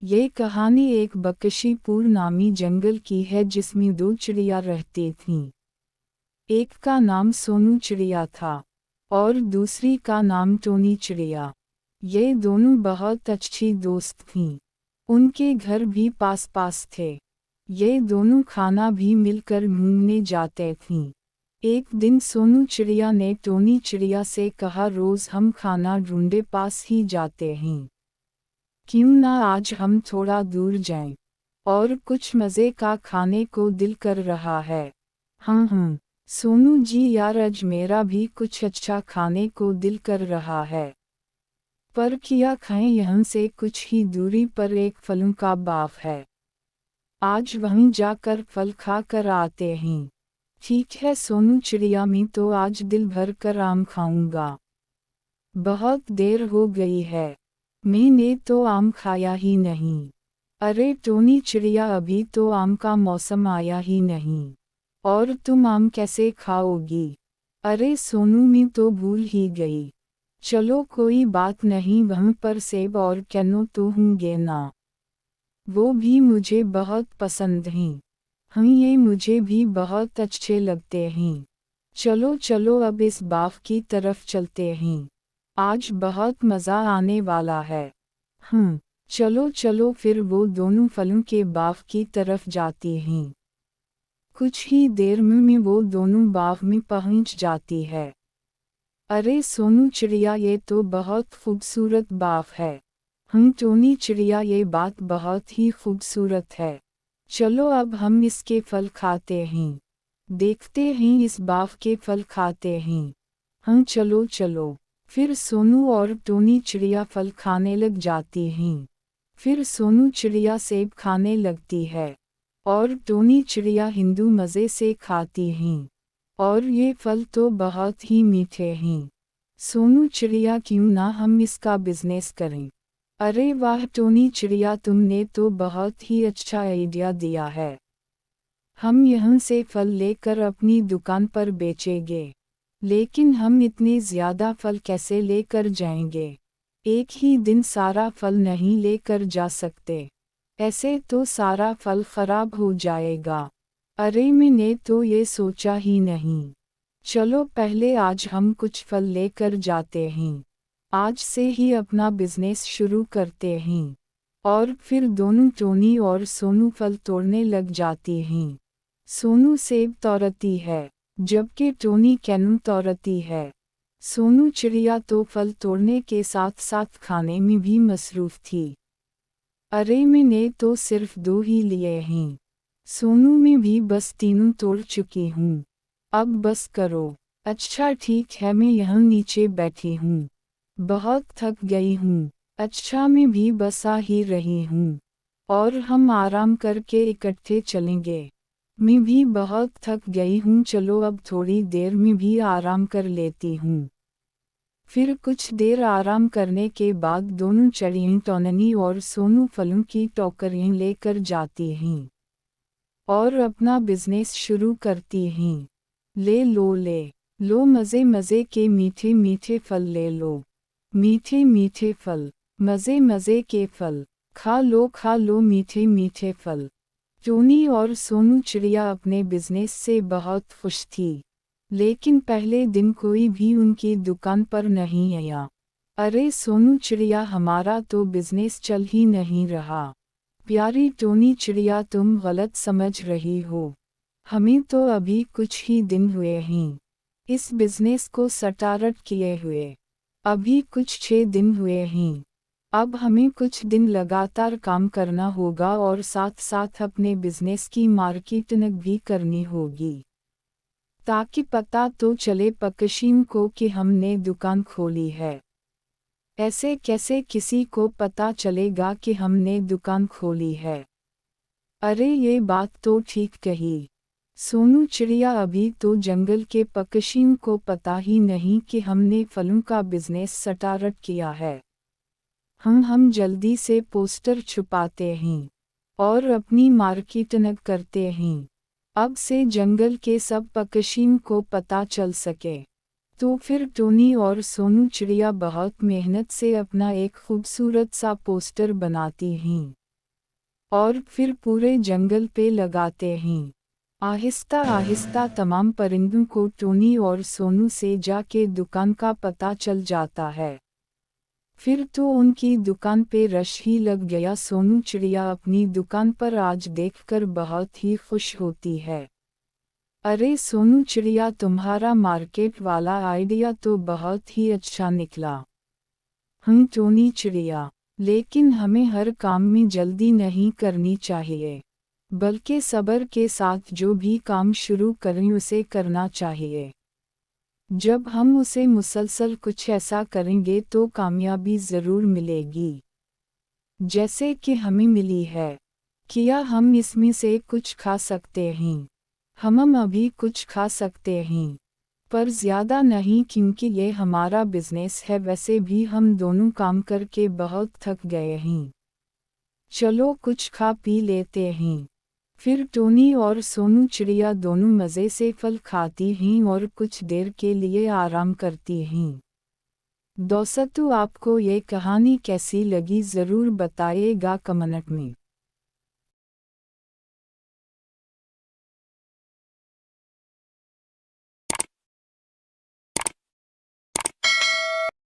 ये कहानी एक बकशीपुर नामी जंगल की है जिसमें दो चिड़िया रहती थीं। एक का नाम सोनू चिड़िया था और दूसरी का नाम टोनी चिड़िया। ये दोनों बहुत अच्छी दोस्त थीं। उनके घर भी पास पास थे। ये दोनों खाना भी मिलकर घूमने जाते थीं। एक दिन सोनू चिड़िया ने टोनी चिड़िया से कहा, रोज हम खाना ढूंढे पास ही जाते हैं, क्यों ना आज हम थोड़ा दूर जाएं और कुछ मज़े का खाने को दिल कर रहा है। हाँ, सोनू जी यार, आज मेरा भी कुछ अच्छा खाने को दिल कर रहा है। पर क्या खाएं, यहाँ से कुछ ही दूरी पर एक फलों का बाग है। आज वहीं जाकर फल खा कर आते हैं। ठीक है सोनू चिड़िया, मैं तो आज दिल भर कर आम खाऊंगा। बहुत देर हो गई है, मैंने तो आम खाया ही नहीं। अरे टोनी चिड़िया, अभी तो आम का मौसम आया ही नहीं और तुम आम कैसे खाओगी? अरे सोनू, मैं तो भूल ही गई। चलो कोई बात नहीं, वहाँ पर सेब और कैनो तो होंगे ना, वो भी मुझे बहुत पसंद हैं। हाँ, ये मुझे भी बहुत अच्छे लगते हैं। चलो चलो अब इस बाग की तरफ चलते हैं, आज बहुत मज़ा आने वाला है। चलो चलो, फिर वो दोनों फलों के बाग की तरफ जाती हैं। कुछ ही देर में वो दोनों बाग में पहुंच जाती है। अरे सोनू चिड़िया, ये तो बहुत खूबसूरत बाग है। टोनी चिड़िया, ये बात बहुत ही खूबसूरत है। चलो अब हम इसके फल खाते हैं, देखते हैं इस बाग के फल खाते हैं। चलो चलो। फिर सोनू और टोनी चिड़िया फल खाने लग जाती हैं। फिर सोनू चिड़िया सेब खाने लगती है और टोनी चिड़िया हिंदू मज़े से खाती हैं। और ये फल तो बहुत ही मीठे हैं। सोनू चिड़िया, क्यों ना हम इसका बिजनेस करें? अरे वाह टोनी चिड़िया, तुमने तो बहुत ही अच्छा आइडिया दिया है। हम यहाँ से फल लेकर अपनी दुकान पर बेचेंगे। लेकिन हम इतने ज़्यादा फल कैसे लेकर जाएंगे? एक ही दिन सारा फल नहीं लेकर जा सकते। ऐसे तो सारा फल खराब हो जाएगा। अरे मैंने तो ये सोचा ही नहीं। चलो पहले आज हम कुछ फल लेकर जाते हैं। आज से ही अपना बिजनेस शुरू करते हैं। और फिर दोनों टोनी और सोनू फल तोड़ने लग जाती हैं। सोनू सेब तोड़ती है, जबकि टोनी कैनू तोड़ती है। सोनू चिड़िया तो फल तोड़ने के साथ साथ खाने में भी मसरूफ़ थी। अरे मैंने तो सिर्फ 2 ही लिए हैं। सोनू, मैं भी बस 3 तोड़ चुकी हूँ। अब बस करो। अच्छा ठीक है, मैं यहाँ नीचे बैठी हूँ, बहुत थक गई हूँ। अच्छा, मैं भी बस आ ही रही हूँ और हम आराम करके इकट्ठे चलेंगे। मैं भी बहुत थक गई हूँ, चलो अब थोड़ी देर में भी आराम कर लेती हूँ। फिर कुछ देर आराम करने के बाद दोनों चिड़ियाँ टोनी और सोनू फलों की टोकरियाँ लेकर जाती हैं और अपना बिजनेस शुरू करती हैं। ले लो मज़े मज़े के मीठे मीठे फल ले लो। मीठे मीठे फल, मज़े मज़े के फल, खा लो मीठे मीठे फल। टोनी और सोनू चिड़िया अपने बिजनेस से बहुत खुश थी। लेकिन पहले दिन कोई भी उनकी दुकान पर नहीं आया। अरे सोनू चिड़िया, हमारा तो बिजनेस चल ही नहीं रहा। प्यारी टोनी चिड़िया, तुम गलत समझ रही हो। हमें तो अभी कुछ ही दिन हुए हैं इस बिजनेस को स्टार्ट किए हुए। अभी कुछ 6 दिन हुए हैं। अब हमें कुछ दिन लगातार काम करना होगा और साथ साथ अपने बिजनेस की मार्केटिंग भी करनी होगी, ताकि पता तो चले पकशीम को कि हमने दुकान खोली है। ऐसे कैसे किसी को पता चलेगा कि हमने दुकान खोली है? अरे ये बात तो ठीक कही। सोनू चिड़िया, अभी तो जंगल के पकशीम को पता ही नहीं कि हमने फलों का बिजनेस स्टार्ट किया है। हम जल्दी से पोस्टर छुपाते हैं और अपनी मार्केटिंग करते हैं। अब से जंगल के सब पकशीम को पता चल सके। तो फिर टोनी और सोनू चिड़िया बहुत मेहनत से अपना एक खूबसूरत सा पोस्टर बनाती हैं। और फिर पूरे जंगल पे लगाते हैं। आहिस्ता आहिस्ता तमाम परिंदों को टोनी और सोनू से जाके दुकान का पता चल जाता है। फिर तो उनकी दुकान पे रश ही लग गया। सोनू चिड़िया अपनी दुकान पर आज देखकर बहुत ही खुश होती है। अरे सोनू चिड़िया, तुम्हारा मार्केट वाला आइडिया तो बहुत ही अच्छा निकला। टोनी चिड़िया, लेकिन हमें हर काम में जल्दी नहीं करनी चाहिए, बल्कि सब्र के साथ जो भी काम शुरू करें उसे करना चाहिए। जब हम उसे मुसलसल कुछ ऐसा करेंगे तो कामयाबी ज़रूर मिलेगी, जैसे कि हमें मिली है। क्या हम इसमें से कुछ खा सकते हैं? हम अभी कुछ खा सकते हैं, पर ज़्यादा नहीं, क्योंकि ये हमारा बिजनेस है। वैसे भी हम दोनों काम करके बहुत थक गए हैं। चलो कुछ खा पी लेते हैं। फिर टोनी और सोनू चिड़िया दोनों मज़े से फल खाती हैं और कुछ देर के लिए आराम करती हैं। दोस्तों, आपको ये कहानी कैसी लगी ज़रूर बताइएगा कमेंट में।